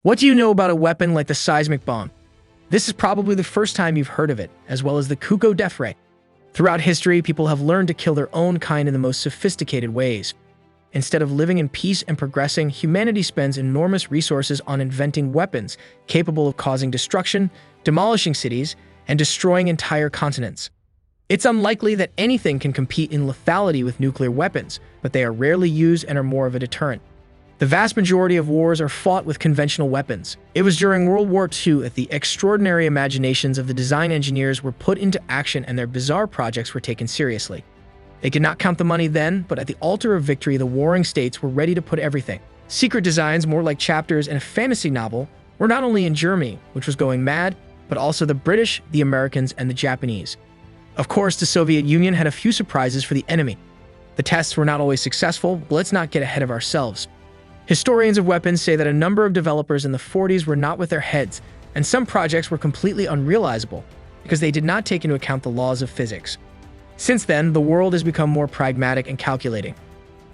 What do you know about a weapon like the seismic bomb? This is probably the first time you've heard of it, as well as the Cuckoo death ray. Throughout history, people have learned to kill their own kind in the most sophisticated ways. Instead of living in peace and progressing, humanity spends enormous resources on inventing weapons capable of causing destruction, demolishing cities, and destroying entire continents. It's unlikely that anything can compete in lethality with nuclear weapons, but they are rarely used and are more of a deterrent. The vast majority of wars are fought with conventional weapons. It was during World War II that the extraordinary imaginations of the design engineers were put into action and their bizarre projects were taken seriously. They could not count the money then, but at the altar of victory, the warring states were ready to put everything. Secret designs, more like chapters in a fantasy novel, were not only in Germany, which was going mad, but also the British, the Americans, and the Japanese. Of course, the Soviet Union had a few surprises for the enemy. The tests were not always successful, but let's not get ahead of ourselves. Historians of weapons say that a number of developers in the 40s were not with their heads, and some projects were completely unrealizable because they did not take into account the laws of physics. Since then, the world has become more pragmatic and calculating.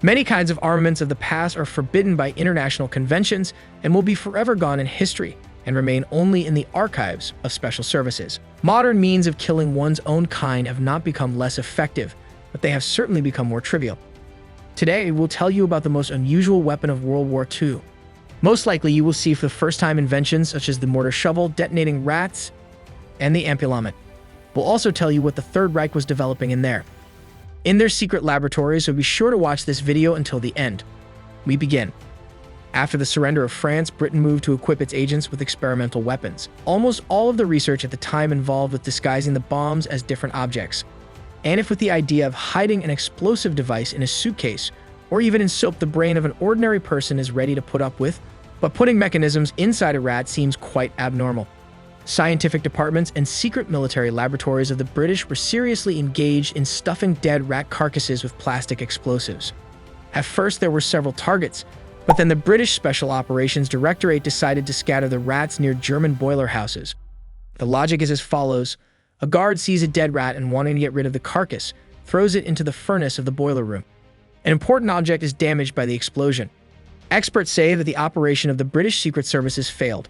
Many kinds of armaments of the past are forbidden by international conventions and will be forever gone in history and remain only in the archives of special services. Modern means of killing one's own kind have not become less effective, but they have certainly become more trivial. Today, we'll tell you about the most unusual weapon of World War II. Most likely, you will see for the first time inventions such as the mortar shovel detonating rats and the ampulomet. We'll also tell you what the Third Reich was developing in their secret laboratories, so be sure to watch this video until the end. We begin. After the surrender of France, Britain moved to equip its agents with experimental weapons. Almost all of the research at the time involved with disguising the bombs as different objects, and if with the idea of hiding an explosive device in a suitcase or even in soap the brain of an ordinary person is ready to put up with, but putting mechanisms inside a rat seems quite abnormal. Scientific departments and secret military laboratories of the British were seriously engaged in stuffing dead rat carcasses with plastic explosives. At first, there were several targets, but then the British Special Operations Directorate decided to scatter the rats near German boiler houses. The logic is as follows. A guard sees a dead rat and, wanting to get rid of the carcass, throws it into the furnace of the boiler room. An important object is damaged by the explosion. Experts say that the operation of the British Secret Services failed.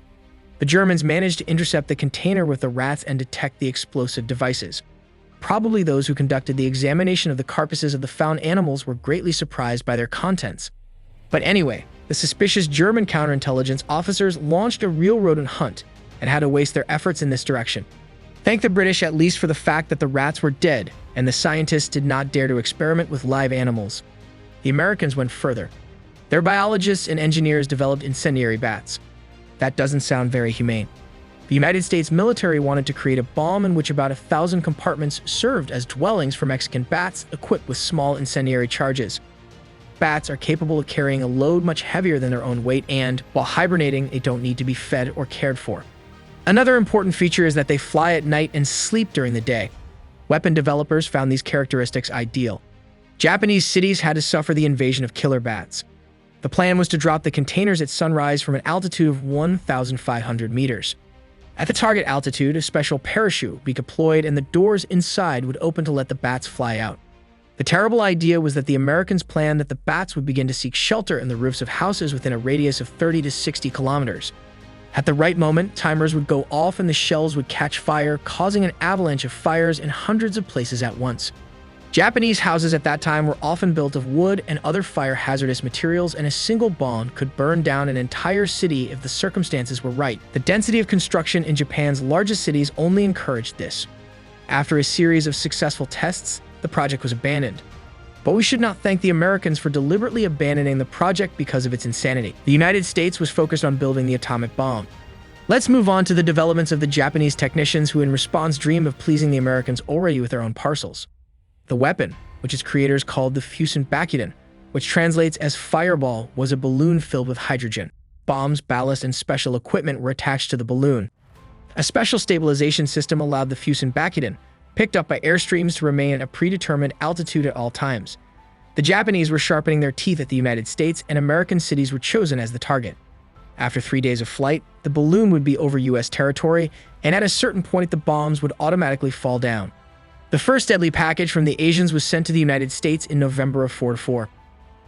The Germans managed to intercept the container with the rats and detect the explosive devices. Probably those who conducted the examination of the carcasses of the found animals were greatly surprised by their contents. But anyway, the suspicious German counterintelligence officers launched a real rodent hunt and had to waste their efforts in this direction. Thank the British at least for the fact that the rats were dead and the scientists did not dare to experiment with live animals. The Americans went further. Their biologists and engineers developed incendiary bats. That doesn't sound very humane. The United States military wanted to create a bomb in which about 1,000 compartments served as dwellings for Mexican bats equipped with small incendiary charges. Bats are capable of carrying a load much heavier than their own weight and, while hibernating, they don't need to be fed or cared for. Another important feature is that they fly at night and sleep during the day. Weapon developers found these characteristics ideal. Japanese cities had to suffer the invasion of killer bats. The plan was to drop the containers at sunrise from an altitude of 1,500 meters. At the target altitude, a special parachute would be deployed and the doors inside would open to let the bats fly out. The terrible idea was that the Americans planned that the bats would begin to seek shelter in the roofs of houses within a radius of 30 to 60 kilometers. At the right moment, timers would go off and the shells would catch fire, causing an avalanche of fires in hundreds of places at once. Japanese houses at that time were often built of wood and other fire-hazardous materials, and a single bomb could burn down an entire city if the circumstances were right. The density of construction in Japan's largest cities only encouraged this. After a series of successful tests, the project was abandoned. But we should not thank the Americans for deliberately abandoning the project because of its insanity. The United States was focused on building the atomic bomb. Let's move on to the developments of the Japanese technicians who in response dreamed of pleasing the Americans already with their own parcels. The weapon, which its creators called the Fusenbakuden, which translates as fireball, was a balloon filled with hydrogen. Bombs, ballast, and special equipment were attached to the balloon. A special stabilization system allowed the Fusenbakuden, picked up by airstreams, to remain at a predetermined altitude at all times. The Japanese were sharpening their teeth at the United States, and American cities were chosen as the target. After 3 days of flight, the balloon would be over U.S. territory, and at a certain point the bombs would automatically fall down. The first deadly package from the Asians was sent to the United States in November of 1944.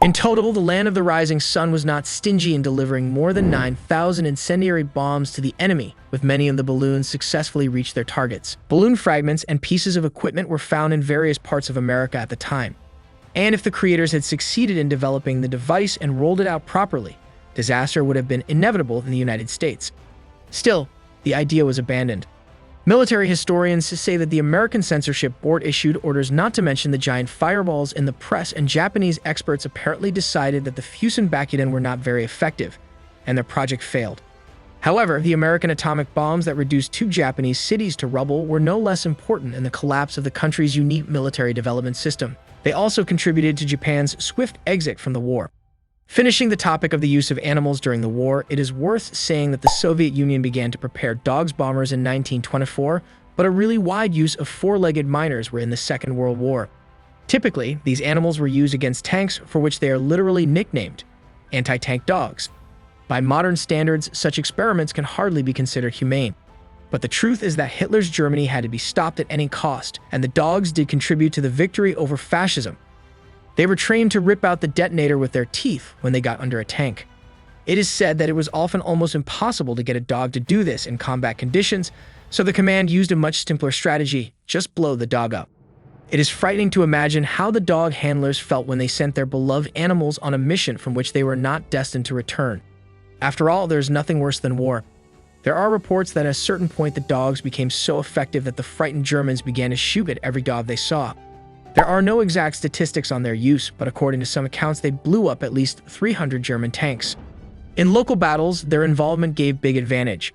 In total, the Land of the Rising Sun was not stingy in delivering more than 9,000 incendiary bombs to the enemy, with many of the balloons successfully reached their targets. Balloon fragments and pieces of equipment were found in various parts of America at the time. And if the creators had succeeded in developing the device and rolled it out properly, disaster would have been inevitable in the United States. Still, the idea was abandoned. Military historians say that the American censorship board issued orders not to mention the giant fireballs in the press, and Japanese experts apparently decided that the Fusen Bakuden were not very effective, and their project failed. However, the American atomic bombs that reduced 2 Japanese cities to rubble were no less important in the collapse of the country's unique military development system. They also contributed to Japan's swift exit from the war. Finishing the topic of the use of animals during the war, it is worth saying that the Soviet Union began to prepare dogs bombers in 1924, but a really wide use of 4-legged miners were in the Second World War. Typically, these animals were used against tanks, for which they are literally nicknamed anti-tank dogs. By modern standards, such experiments can hardly be considered humane. But the truth is that Hitler's Germany had to be stopped at any cost, and the dogs did contribute to the victory over fascism. They were trained to rip out the detonator with their teeth when they got under a tank. It is said that it was often almost impossible to get a dog to do this in combat conditions, so the command used a much simpler strategy: just blow the dog up. It is frightening to imagine how the dog handlers felt when they sent their beloved animals on a mission from which they were not destined to return. After all, there is nothing worse than war. There are reports that at a certain point the dogs became so effective that the frightened Germans began to shoot at every dog they saw. There are no exact statistics on their use, but according to some accounts, they blew up at least 300 German tanks. In local battles, their involvement gave big advantage.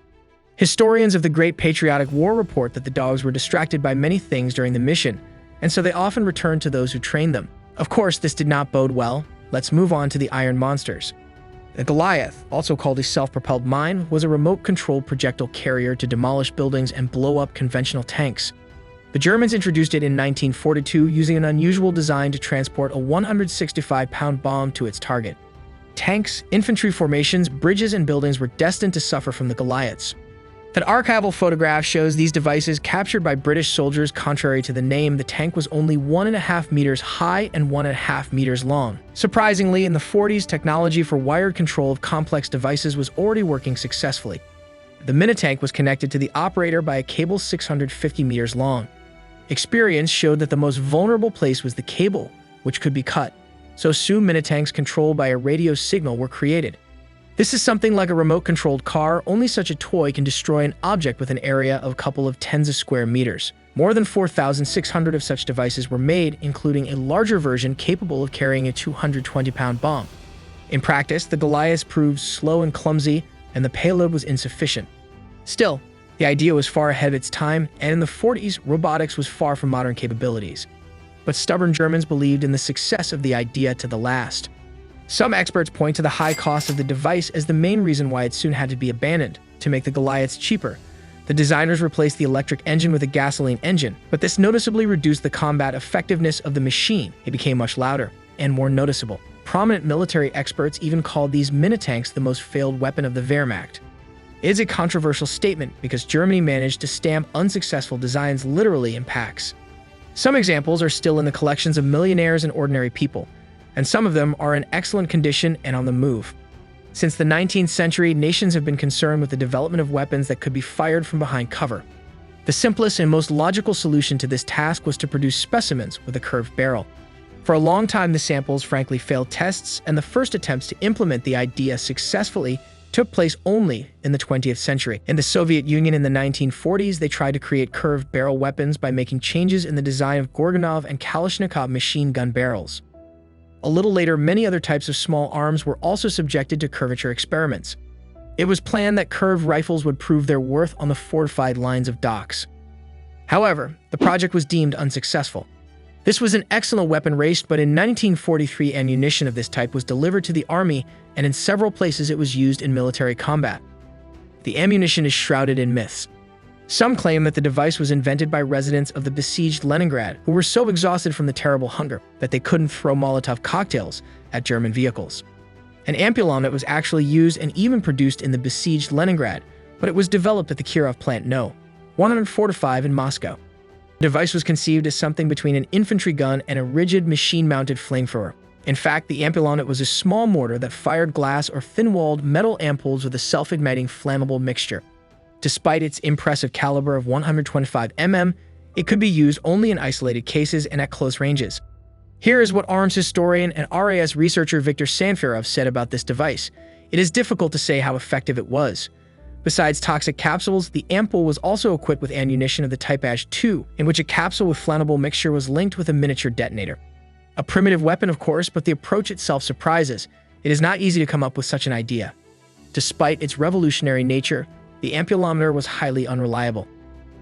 Historians of the Great Patriotic War report that the dogs were distracted by many things during the mission, and so they often returned to those who trained them. Of course, this did not bode well. Let's move on to the iron monsters. The Goliath, also called a self-propelled mine, was a remote-controlled projectile carrier to demolish buildings and blow up conventional tanks. The Germans introduced it in 1942 using an unusual design to transport a 165-pound bomb to its target. Tanks, infantry formations, bridges, and buildings were destined to suffer from the Goliaths. An archival photograph shows these devices captured by British soldiers. Contrary to the name, the tank was only 1.5 meters high and 1.5 meters long. Surprisingly, in the 40s, technology for wired control of complex devices was already working successfully. The mini-tank was connected to the operator by a cable 650 meters long. Experience showed that the most vulnerable place was the cable, which could be cut, so soon mini-tanks controlled by a radio signal were created. This is something like a remote-controlled car, only such a toy can destroy an object with an area of a couple of tens of square meters. More than 4,600 of such devices were made, including a larger version capable of carrying a 220-pound bomb. In practice, the Goliath proved slow and clumsy, and the payload was insufficient. Still, the idea was far ahead of its time, and in the 40s, robotics was far from modern capabilities. But stubborn Germans believed in the success of the idea to the last. Some experts point to the high cost of the device as the main reason why it soon had to be abandoned. To make the Goliaths cheaper, the designers replaced the electric engine with a gasoline engine, but this noticeably reduced the combat effectiveness of the machine. It became much louder and more noticeable. Prominent military experts even called these mini-tanks the most failed weapon of the Wehrmacht. It is a controversial statement because Germany managed to stamp unsuccessful designs literally in packs. Some examples are still in the collections of millionaires and ordinary people, and some of them are in excellent condition and on the move. Since the 19th century, nations have been concerned with the development of weapons that could be fired from behind cover. The simplest and most logical solution to this task was to produce specimens with a curved barrel. For a long time, the samples frankly failed tests, and the first attempts to implement the idea successfully took place only in the 20th century. In the Soviet Union in the 1940s, they tried to create curved barrel weapons by making changes in the design of Gorganov and Kalashnikov machine gun barrels. A little later, many other types of small arms were also subjected to curvature experiments. It was planned that curved rifles would prove their worth on the fortified lines of docks. However, the project was deemed unsuccessful. This was an excellent weapon race, but in 1943 ammunition of this type was delivered to the army, and in several places it was used in military combat. The ammunition is shrouded in myths. Some claim that the device was invented by residents of the besieged Leningrad who were so exhausted from the terrible hunger that they couldn't throw Molotov cocktails at German vehicles. An ampule on it was actually used and even produced in the besieged Leningrad, but it was developed at the Kirov Plant No. 145 in Moscow. The device was conceived as something between an infantry gun and a rigid machine-mounted flamethrower. In fact, the ampulomet was a small mortar that fired glass or thin-walled metal ampoules with a self-igniting flammable mixture. Despite its impressive caliber of 125 mm, it could be used only in isolated cases and at close ranges. Here is what arms historian and RAS researcher Viktor Sanfarov said about this device. It is difficult to say how effective it was. Besides toxic capsules, the ampoule was also equipped with ammunition of the type Ash-2, in which a capsule with flammable mixture was linked with a miniature detonator. A primitive weapon, of course, but the approach itself surprises. It is not easy to come up with such an idea. Despite its revolutionary nature, the ampulometer was highly unreliable.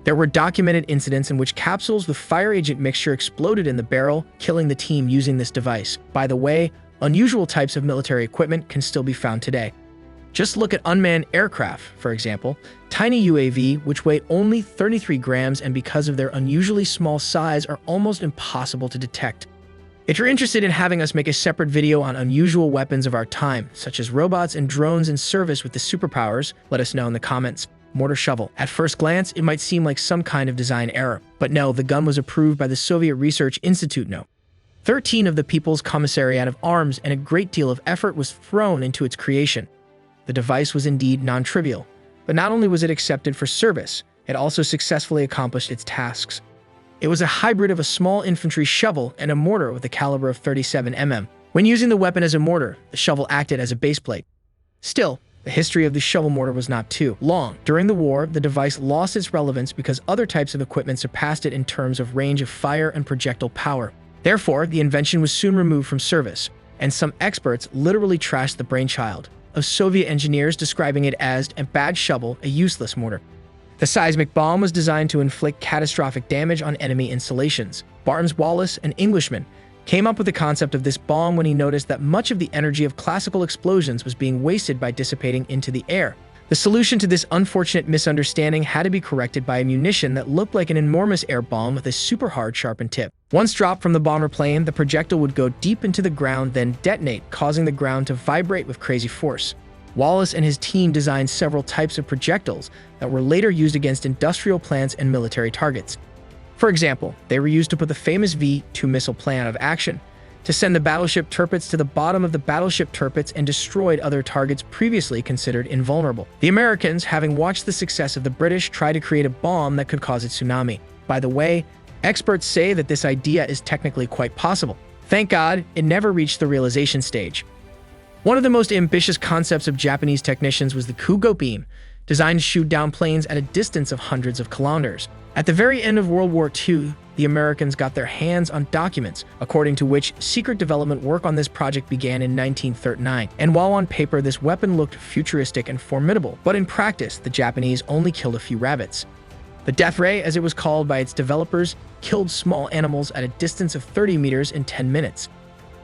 There were documented incidents in which capsules with fire agent mixture exploded in the barrel, killing the team using this device. By the way, unusual types of military equipment can still be found today. Just look at unmanned aircraft, for example, tiny UAV which weigh only 33 grams and because of their unusually small size are almost impossible to detect. If you're interested in having us make a separate video on unusual weapons of our time, such as robots and drones in service with the superpowers, let us know in the comments. Mortar shovel. At first glance, it might seem like some kind of design error, but no, the gun was approved by the Soviet Research Institute. No. 13 of the People's Commissariat of Arms and a great deal of effort was thrown into its creation. The device was indeed non-trivial, but not only was it accepted for service, it also successfully accomplished its tasks. It was a hybrid of a small infantry shovel and a mortar with a caliber of 37 mm. When using the weapon as a mortar, the shovel acted as a baseplate. Still, the history of the shovel mortar was not too long. During the war, the device lost its relevance because other types of equipment surpassed it in terms of range of fire and projectile power. Therefore, the invention was soon removed from service, and some experts literally trashed the brainchild of Soviet engineers, describing it as a bad shovel, a useless mortar. The seismic bomb was designed to inflict catastrophic damage on enemy installations. Barnes Wallis, an Englishman, came up with the concept of this bomb when he noticed that much of the energy of classical explosions was being wasted by dissipating into the air. The solution to this unfortunate misunderstanding had to be corrected by a munition that looked like an enormous air bomb with a super hard sharpened tip. Once dropped from the bomber plane, the projectile would go deep into the ground, then detonate, causing the ground to vibrate with crazy force. Wallace and his team designed several types of projectiles that were later used against industrial plants and military targets. For example, they were used to put the famous V-2 missile plan out of action, to send the battleship Tirpitz to the bottom of the battleship Tirpitz and destroyed other targets previously considered invulnerable. The Americans, having watched the success of the British, tried to create a bomb that could cause a tsunami. By the way, experts say that this idea is technically quite possible. Thank God, it never reached the realization stage. One of the most ambitious concepts of Japanese technicians was the Kugo beam, designed to shoot down planes at a distance of hundreds of kilometers. At the very end of World War II, the Americans got their hands on documents, according to which secret development work on this project began in 1939. And while on paper this weapon looked futuristic and formidable, but in practice the Japanese only killed a few rabbits. The Death Ray, as it was called by its developers, killed small animals at a distance of 30 meters in 10 minutes.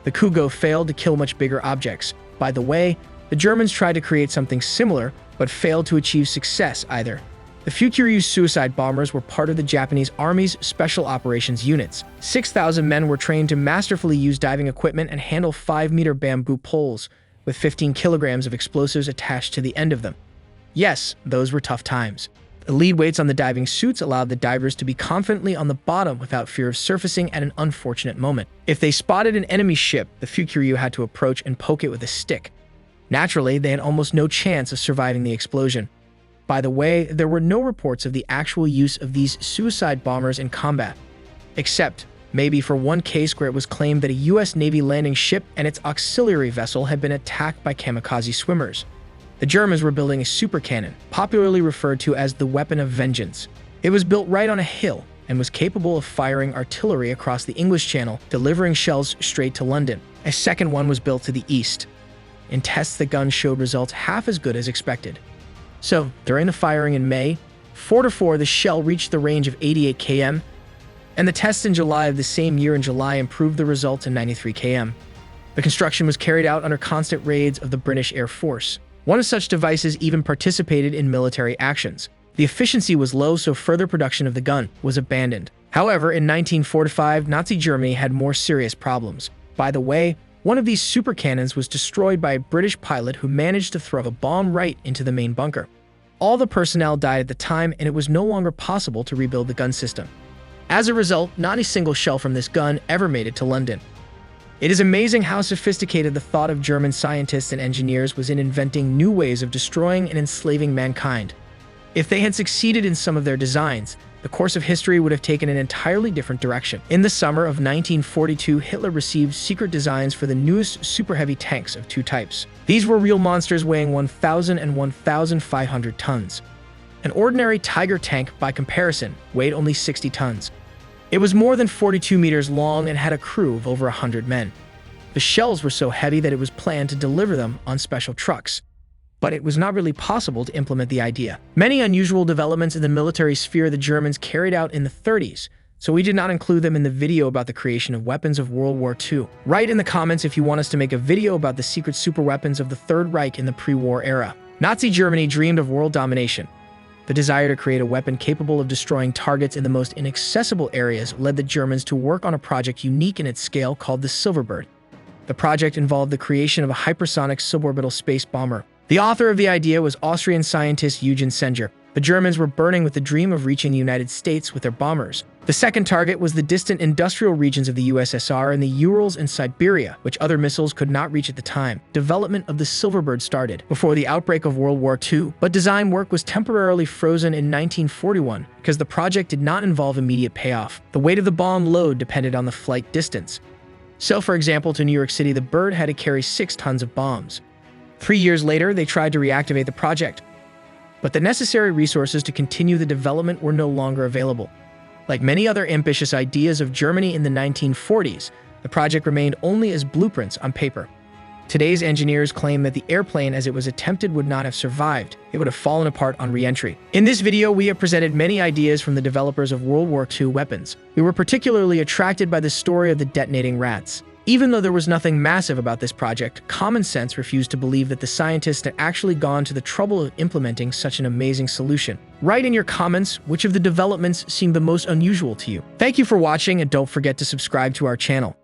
The Kugo failed to kill much bigger objects. By the way, the Germans tried to create something similar, but failed to achieve success either. The Fukuryu suicide bombers were part of the Japanese Army's Special Operations Units. 6,000 men were trained to masterfully use diving equipment and handle 5-meter bamboo poles, with 15 kilograms of explosives attached to the end of them. Yes, those were tough times. The lead weights on the diving suits allowed the divers to be confidently on the bottom without fear of surfacing at an unfortunate moment. If they spotted an enemy ship, the Fukuryu had to approach and poke it with a stick. Naturally, they had almost no chance of surviving the explosion. By the way, there were no reports of the actual use of these suicide bombers in combat, except maybe for one case where it was claimed that a U.S. Navy landing ship and its auxiliary vessel had been attacked by kamikaze swimmers. The Germans were building a super cannon, popularly referred to as the weapon of vengeance. It was built right on a hill and was capable of firing artillery across the English Channel, delivering shells straight to London. A second one was built to the east. In tests, the gun showed results half as good as expected. So, during the firing in May, 4-4 the shell reached the range of 88 km, and the tests in July of the same year in July improved the results to 93 km. The construction was carried out under constant raids of the British Air Force. One of such devices even participated in military actions. The efficiency was low, so further production of the gun was abandoned. However, in 1945, Nazi Germany had more serious problems. By the way, one of these super cannons was destroyed by a British pilot who managed to throw a bomb right into the main bunker. All the personnel died at the time, and it was no longer possible to rebuild the gun system. As a result, not a single shell from this gun ever made it to London. It is amazing how sophisticated the thought of German scientists and engineers was in inventing new ways of destroying and enslaving mankind. If they had succeeded in some of their designs, the course of history would have taken an entirely different direction. In the summer of 1942, Hitler received secret designs for the newest super heavy tanks of two types. These were real monsters weighing 1,000 and 1,500 tons. An ordinary Tiger tank, by comparison, weighed only 60 tons. It was more than 42 meters long and had a crew of over 100 men. The shells were so heavy that it was planned to deliver them on special trucks. But it was not really possible to implement the idea. Many unusual developments in the military sphere the Germans carried out in the 30s, so we did not include them in the video about the creation of weapons of World War II. Write in the comments if you want us to make a video about the secret superweapons of the Third Reich in the pre-war era. Nazi Germany dreamed of world domination. The desire to create a weapon capable of destroying targets in the most inaccessible areas led the Germans to work on a project unique in its scale called the Silverbird. The project involved the creation of a hypersonic suborbital space bomber. The author of the idea was Austrian scientist Eugen Senger. The Germans were burning with the dream of reaching the United States with their bombers. The second target was the distant industrial regions of the USSR and the Urals and Siberia, which other missiles could not reach at the time. Development of the Silverbird started before the outbreak of World War II, but design work was temporarily frozen in 1941 because the project did not involve immediate payoff. The weight of the bomb load depended on the flight distance. So, for example, to New York City, the bird had to carry 6 tons of bombs. 3 years later, they tried to reactivate the project, but the necessary resources to continue the development were no longer available. Like many other ambitious ideas of Germany in the 1940s, the project remained only as blueprints on paper. Today's engineers claim that the airplane as it was attempted would not have survived. It would have fallen apart on re-entry. In this video, we have presented many ideas from the developers of World War II weapons. We were particularly attracted by the story of the detonating rats. Even though there was nothing massive about this project, common sense refused to believe that the scientists had actually gone to the trouble of implementing such an amazing solution. Write in your comments which of the developments seemed the most unusual to you. Thank you for watching, and don't forget to subscribe to our channel.